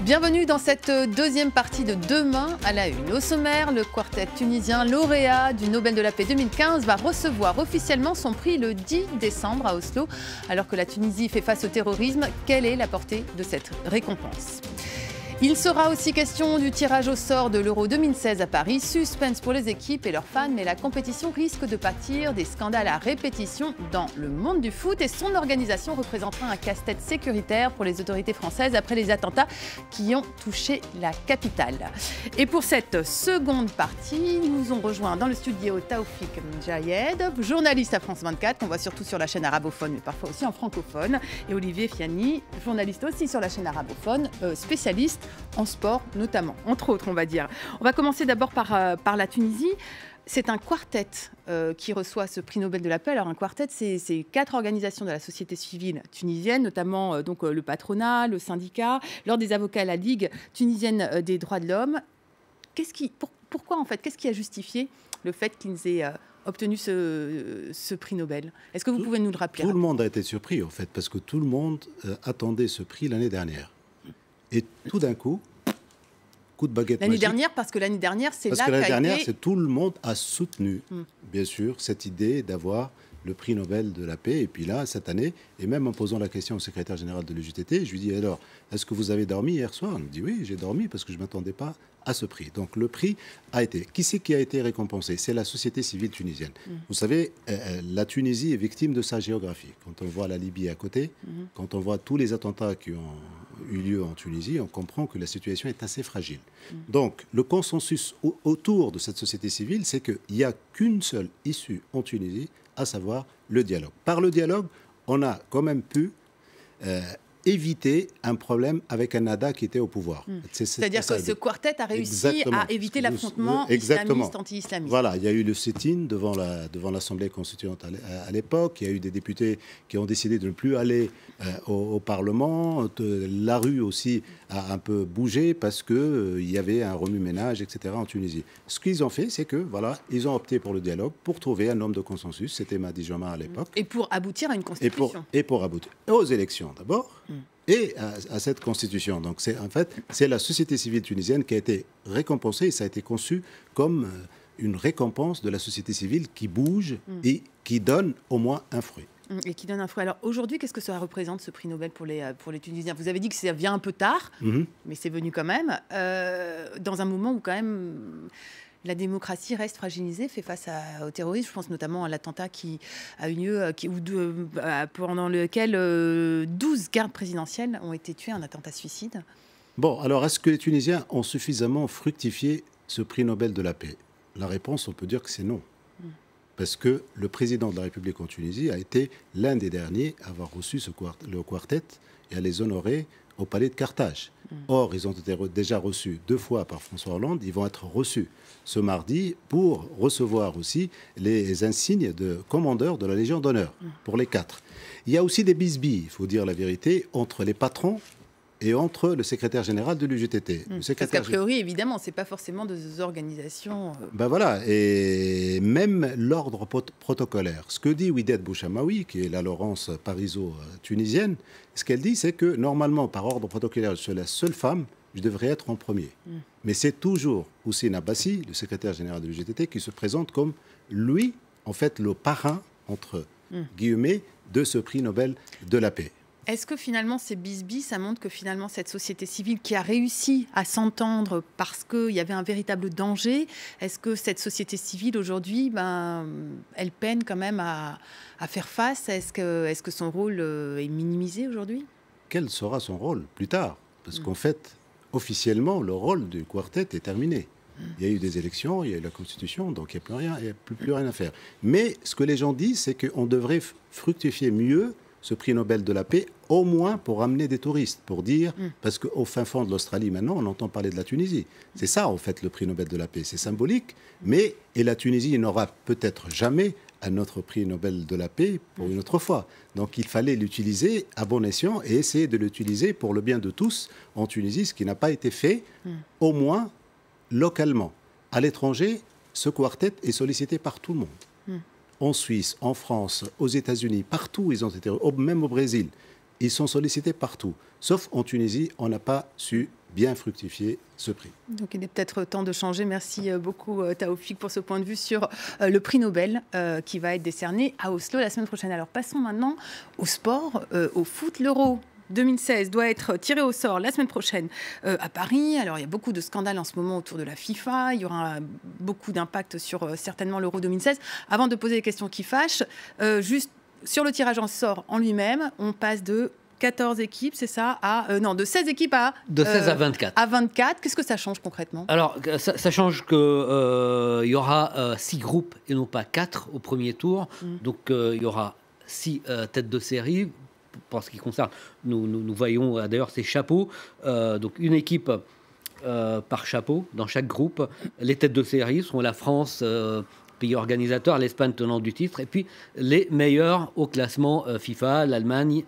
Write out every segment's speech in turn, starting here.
Bienvenue dans cette deuxième partie de Demain à la Une. Au sommaire, le quartet tunisien lauréat du Nobel de la paix 2015 va recevoir officiellement son prix le 10 décembre à Oslo. Alors que la Tunisie fait face au terrorisme, quelle est la portée de cette récompense ? Il sera aussi question du tirage au sort de l'Euro 2016 à Paris. Suspense pour les équipes et leurs fans, mais la compétition risque de pâtir des scandales à répétition dans le monde du foot. Et son organisation représentera un casse-tête sécuritaire pour les autorités françaises après les attentats qui ont touché la capitale. Et pour cette seconde partie, nous ont rejoint dans le studio Taoufik Mjayed, journaliste à France 24, qu'on voit surtout sur la chaîne arabophone, mais parfois aussi en francophone. Et Olivier Fiani, journaliste aussi sur la chaîne arabophone, spécialiste en sport notamment, entre autres on va dire. On va commencer d'abord par la Tunisie. C'est un quartet qui reçoit ce prix Nobel de la paix. Alors un quartet, c'est 4 organisations de la société civile tunisienne, notamment le patronat, le syndicat, l'Ordre des avocats, la Ligue tunisienne des droits de l'homme. Pourquoi en fait, qu'est-ce qui a justifié le fait qu'ils aient obtenu ce prix Nobel? Est-ce que vous pouvez nous le rappeler? Tout le monde a été surpris en fait, parce que tout le monde attendait ce prix l'année dernière. Et tout d'un coup de baguette l'année magique. Dernière, parce que l'année dernière, c'est là Parce que l'année dernière, été... c'est tout le monde a soutenu, bien sûr, cette idée d'avoir le prix Nobel de la paix. Et puis là, cette année, et même en posant la question au secrétaire général de l'UJTT, je lui dis alors, est-ce que vous avez dormi hier soir? Il me dit oui, j'ai dormi parce que je ne m'attendais pas à ce prix. Donc le prix a été... Qui c'est qui a été récompensé? C'est la société civile tunisienne. Vous savez, la Tunisie est victime de sa géographie. Quand on voit la Libye à côté, quand on voit tous les attentats qui ont eu lieu en Tunisie, on comprend que la situation est assez fragile. Donc le consensus autour de cette société civile, c'est qu'il n'y a qu'une seule issue en Tunisie, à savoir le dialogue. Par le dialogue, on a quand même pu éviter un problème avec un Nada qui était au pouvoir. C'est-à-dire que ce quartet a réussi à éviter l'affrontement islamiste, anti-islamiste. Voilà, il y a eu le sit-in devant l'Assemblée constituante à l'époque. Il y a eu des députés qui ont décidé de ne plus aller au Parlement. La rue aussi a un peu bougé parce qu'il y avait un remue-ménage, etc. en Tunisie. Ce qu'ils ont fait, c'est que voilà, ils ont opté pour le dialogue, pour trouver un homme de consensus. C'était Mahdi Joma à l'époque. Et pour aboutir à une constitution. Et pour aboutir aux élections d'abord. Et à cette constitution. Donc c'est la société civile tunisienne qui a été récompensée, et ça a été conçu comme une récompense de la société civile qui bouge et qui donne au moins un fruit. Et qui donne un fruit. Alors aujourd'hui, qu'est-ce que ça représente ce prix Nobel pour les Tunisiens? Vous avez dit que ça vient un peu tard, mais c'est venu quand même, dans un moment où quand même... La démocratie reste fragilisée, fait face au terrorisme. Je pense notamment à l'attentat qui a eu lieu, pendant lequel 12 gardes présidentiels ont été tués, un attentat suicide. Bon, alors est-ce que les Tunisiens ont suffisamment fructifié ce prix Nobel de la paix? La réponse, on peut dire que c'est non. Parce que le président de la République en Tunisie a été l'un des derniers à avoir reçu le quartet et à les honorer au palais de Carthage. Or, ils ont été déjà reçus 2 fois par François Hollande. Ils vont être reçus ce mardi pour recevoir aussi les insignes de commandeur de la Légion d'honneur, pour les 4. Il y a aussi des bisbilles, il faut dire la vérité, entre les patrons et entre le secrétaire général de l'UJTT. Parce qu'a priori, évidemment, ce n'est pas forcément des organisations... Ben voilà, et même l'ordre protocolaire. Ce que dit Ouidet Bouchamaoui, qui est la Laurence Parisot tunisienne, ce qu'elle dit, c'est que normalement, par ordre protocolaire, je suis la seule femme, je devrais être en premier. Mais c'est toujours Houssine Abbassi, le secrétaire général de l'UJTT, qui se présente comme, lui, en fait, le parrain, entre guillemets, de ce prix Nobel de la paix. Est-ce que finalement ces bisbilles, ça montre que finalement cette société civile qui a réussi à s'entendre parce qu'il y avait un véritable danger, est-ce que cette société civile aujourd'hui, elle peine quand même à faire face? Est-ce que son rôle est minimisé aujourd'hui? Quel sera son rôle plus tard? Parce qu'en fait, officiellement, le rôle du quartet est terminé. Il y a eu des élections, il y a eu la Constitution, donc il n'y a plus rien à faire. Mais ce que les gens disent, c'est qu'on devrait fructifier mieux ce prix Nobel de la paix, au moins pour ramener des touristes, pour dire, parce qu'au fin fond de l'Australie, maintenant, on entend parler de la Tunisie. C'est ça, en fait, le prix Nobel de la paix. C'est symbolique, et la Tunisie n'aura peut-être jamais un autre prix Nobel de la paix pour une autre fois. Donc il fallait l'utiliser à bon escient et essayer de l'utiliser pour le bien de tous en Tunisie, ce qui n'a pas été fait, au moins localement. À l'étranger, ce quartet est sollicité par tout le monde. En Suisse, en France, aux États-Unis, partout ils ont été, même au Brésil. ils sont sollicités partout. Sauf en Tunisie, on n'a pas su bien fructifier ce prix. Donc il est peut-être temps de changer. Merci beaucoup Taoufik pour ce point de vue sur le prix Nobel qui va être décerné à Oslo la semaine prochaine. Alors passons maintenant au sport, au foot. L'Euro 2016 doit être tiré au sort la semaine prochaine à Paris. Alors il y a beaucoup de scandales en ce moment autour de la FIFA. Il y aura beaucoup d'impact sur certainement l'Euro 2016. Avant de poser les questions qui fâchent, juste sur le tirage en sort en lui-même, on passe de 14 équipes, c'est ça, de 16 équipes à... De 16 à 24. À 24. Qu'est-ce que ça change concrètement? Alors, ça change qu'il y aura 6 groupes et non pas 4 au premier tour. Donc, il y aura 6 têtes de série. Pour ce qui concerne, nous voyons d'ailleurs ces chapeaux. Donc, une équipe par chapeau dans chaque groupe. Les têtes de série seront la France... pays organisateur, l'Espagne tenant du titre, et puis les meilleurs au classement FIFA, l'Allemagne,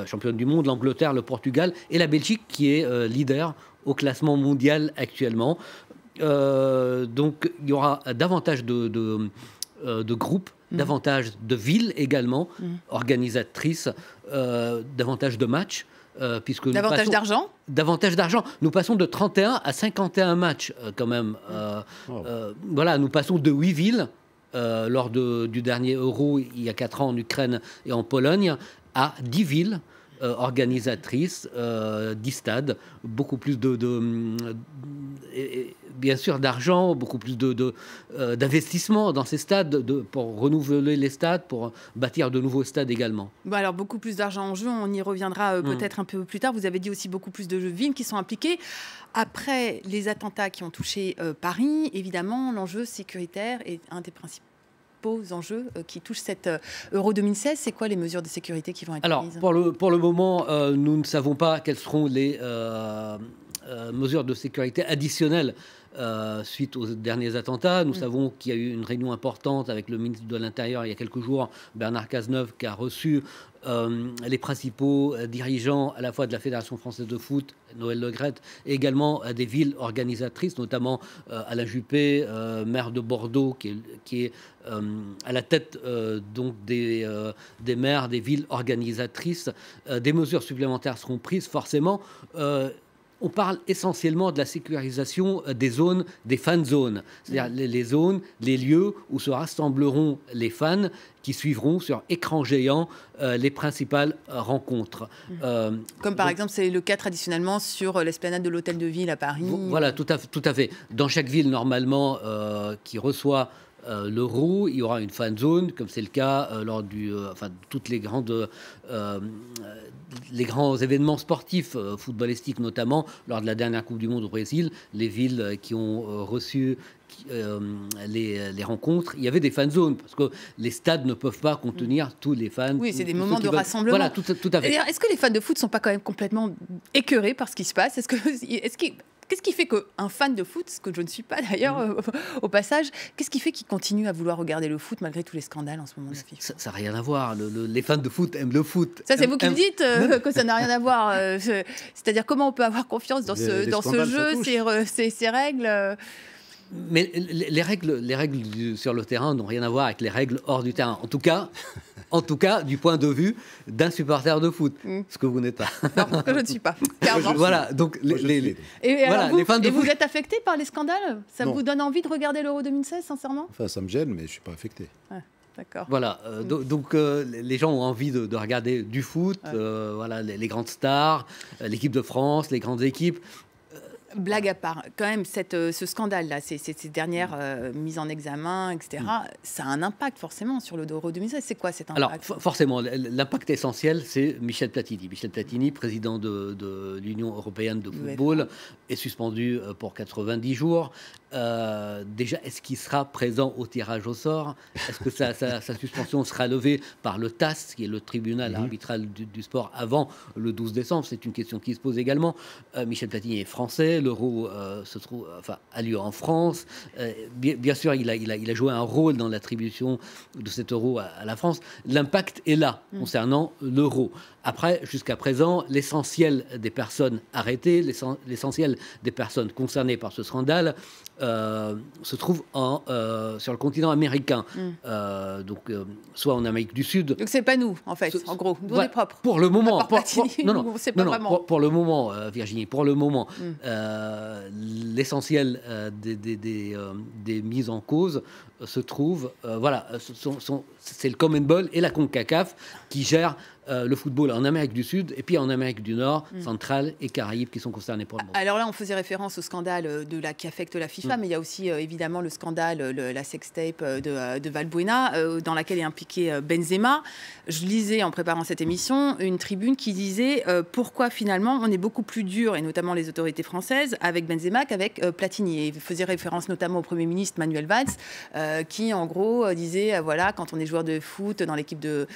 championne du monde, l'Angleterre, le Portugal, et la Belgique qui est leader au classement mondial actuellement. Donc il y aura davantage de groupes, davantage de villes également, organisatrices, davantage de matchs. Puisque davantage d'argent. Davantage d'argent. Nous passons de 31 à 51 matchs quand même. Voilà, nous passons de 8 villes lors du dernier Euro il y a 4 ans en Ukraine et en Pologne à 10 villes organisatrices, 10 stades, beaucoup plus bien sûr d'argent, beaucoup plus d'investissement dans ces stades pour renouveler les stades, pour bâtir de nouveaux stades également. Bon, alors beaucoup plus d'argent en jeu, on y reviendra peut-être un peu plus tard. Vous avez dit aussi beaucoup plus de villes qui sont impliquées. Après les attentats qui ont touché Paris, évidemment, l'enjeu sécuritaire est un des principaux enjeux qui touchent cet Euro 2016. C'est quoi les mesures de sécurité qui vont être prises? Alors, pour le moment, nous ne savons pas quelles seront les mesures de sécurité additionnelles suite aux derniers attentats. Nous savons qu'il y a eu une réunion importante avec le ministre de l'Intérieur il y a quelques jours, Bernard Cazeneuve, qui a reçu les principaux dirigeants à la fois de la Fédération française de foot, Noël Le Graët, et également des villes organisatrices, notamment Alain Juppé, maire de Bordeaux, qui est à la tête donc des maires des villes organisatrices. Des mesures supplémentaires seront prises forcément. On parle essentiellement de la sécurisation des zones, des fan zones, c'est-à-dire les zones, les lieux où se rassembleront les fans qui suivront sur écran géant les principales rencontres. Comme par exemple, c'est le cas traditionnellement sur l'esplanade de l'Hôtel de Ville à Paris. Voilà, tout à fait. Dans chaque ville, normalement, qui reçoit l'Euro, il y aura une fan zone, comme c'est le cas lors toutes les grands événements sportifs, footballistiques notamment, lors de la dernière Coupe du Monde au Brésil, les villes qui ont reçu les rencontres, il y avait des fan zones, parce que les stades ne peuvent pas contenir tous les fans. Oui, c'est des moments de rassemblement. Voilà, tout à fait. Est-ce que les fans de foot ne sont pas quand même complètement écœurés par ce qui se passe? Qu'est-ce qui fait qu'un fan de foot, ce que je ne suis pas d'ailleurs au passage, qu'est-ce qui fait qu'il continue à vouloir regarder le foot malgré tous les scandales en ce moment de la FIFA? Ça n'a rien à voir. Les fans de foot aiment le foot. Ça, c'est vous qui me dites que ça n'a rien à voir. C'est-à-dire comment on peut avoir confiance dans ce jeu, ces règles Mais les règles sur le terrain n'ont rien à voir avec les règles hors du terrain. En tout cas, du point de vue d'un supporter de foot, ce que vous n'êtes pas. Non, que je ne suis pas. Voilà, donc les fans de foot. Vous êtes affecté par les scandales? Ça vous donne envie de regarder l'Euro 2016, sincèrement? Enfin, ça me gêne, mais je ne suis pas affecté. Ouais, d'accord. Voilà, donc les gens ont envie de regarder du foot, voilà, les grandes stars, l'équipe de France, les grandes équipes. Blague à part, quand même, ce scandale-là, ces dernières mises en examen, etc., ça a un impact forcément sur le Euro 2016. C'est quoi cet impact? Alors, forcément, l'impact essentiel, c'est Michel Platini. Michel Platini, président de l'Union européenne de football, est suspendu pour 90 jours. Déjà, est-ce qu'il sera présent au tirage au sort? Est-ce que sa suspension sera levée par le TAS, qui est le tribunal arbitral du sport, avant le 12 décembre? C'est une question qui se pose également. Michel Platini est français. L'Euro a lieu en France. Bien sûr, il a joué un rôle dans l'attribution de cet Euro à la France. L'impact est là concernant l'Euro. Après, jusqu'à présent, l'essentiel des personnes arrêtées, l'essentiel des personnes concernées par ce scandale se trouve sur le continent américain. Donc, soit en Amérique du Sud. Donc, c'est pas nous, en fait, en gros. Nous, on est propres. Pour le moment. Pour le moment, Virginie, pour le moment, l'essentiel des mises en cause se trouve, c'est le CONMEBOL et la CONCACAF qui gèrent le football en Amérique du Sud et puis en Amérique du Nord, centrale et Caraïbes qui sont concernés pour le moment. Alors là, on faisait référence au scandale qui affecte la FIFA, mais il y a aussi évidemment le scandale, la sextape de Valbuena, dans laquelle est impliqué Benzema. Je lisais en préparant cette émission une tribune qui disait pourquoi finalement on est beaucoup plus dur, et notamment les autorités françaises, avec Benzema qu'avec Platini. Et il faisait référence notamment au Premier ministre Manuel Valls, qui en gros disait voilà, quand on est joueur de foot dans l'équipe de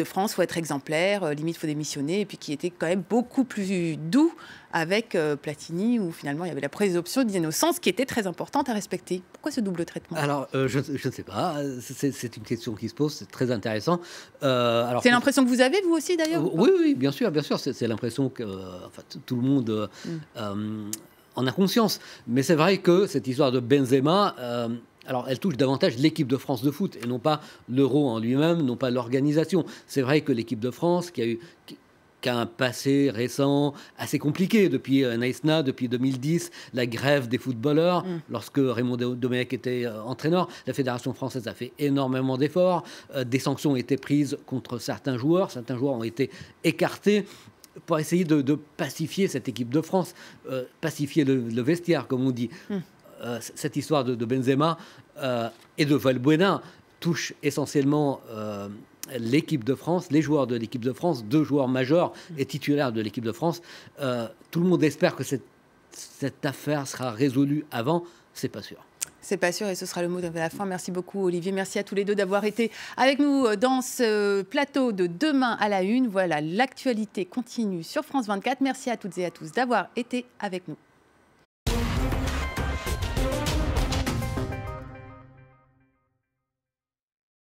France, il faut être exemplaire, limite il faut démissionner, et puis qui était quand même beaucoup plus doux avec Platini, où finalement il y avait la présomption d'innocence qui était très importante à respecter. Pourquoi ce double traitement? Alors, je ne sais pas, c'est une question qui se pose, c'est très intéressant. C'est l'impression que vous avez, vous aussi d'ailleurs? Oui, bien sûr, c'est l'impression que tout le monde en a conscience. Mais c'est vrai que cette histoire de Benzema... alors, elle touche davantage l'équipe de France de foot et non pas l'Euro en lui-même, non pas l'organisation. C'est vrai que l'équipe de France, qui a un passé récent assez compliqué depuis Naïsna, depuis 2010, la grève des footballeurs, lorsque Raymond Domenech était entraîneur, la Fédération française a fait énormément d'efforts, des sanctions ont été prises contre certains joueurs ont été écartés pour essayer de pacifier cette équipe de France, pacifier le vestiaire, comme on dit. Cette histoire de Benzema et de Valbuena touche essentiellement l'équipe de France, les joueurs de l'équipe de France, 2 joueurs majeurs et titulaires de l'équipe de France. Tout le monde espère que cette affaire sera résolue avant, c'est pas sûr. C'est pas sûr, et ce sera le mot de la fin. Merci beaucoup Olivier, merci à tous les deux d'avoir été avec nous dans ce plateau de Demain à la Une. Voilà, l'actualité continue sur France 24. Merci à toutes et à tous d'avoir été avec nous.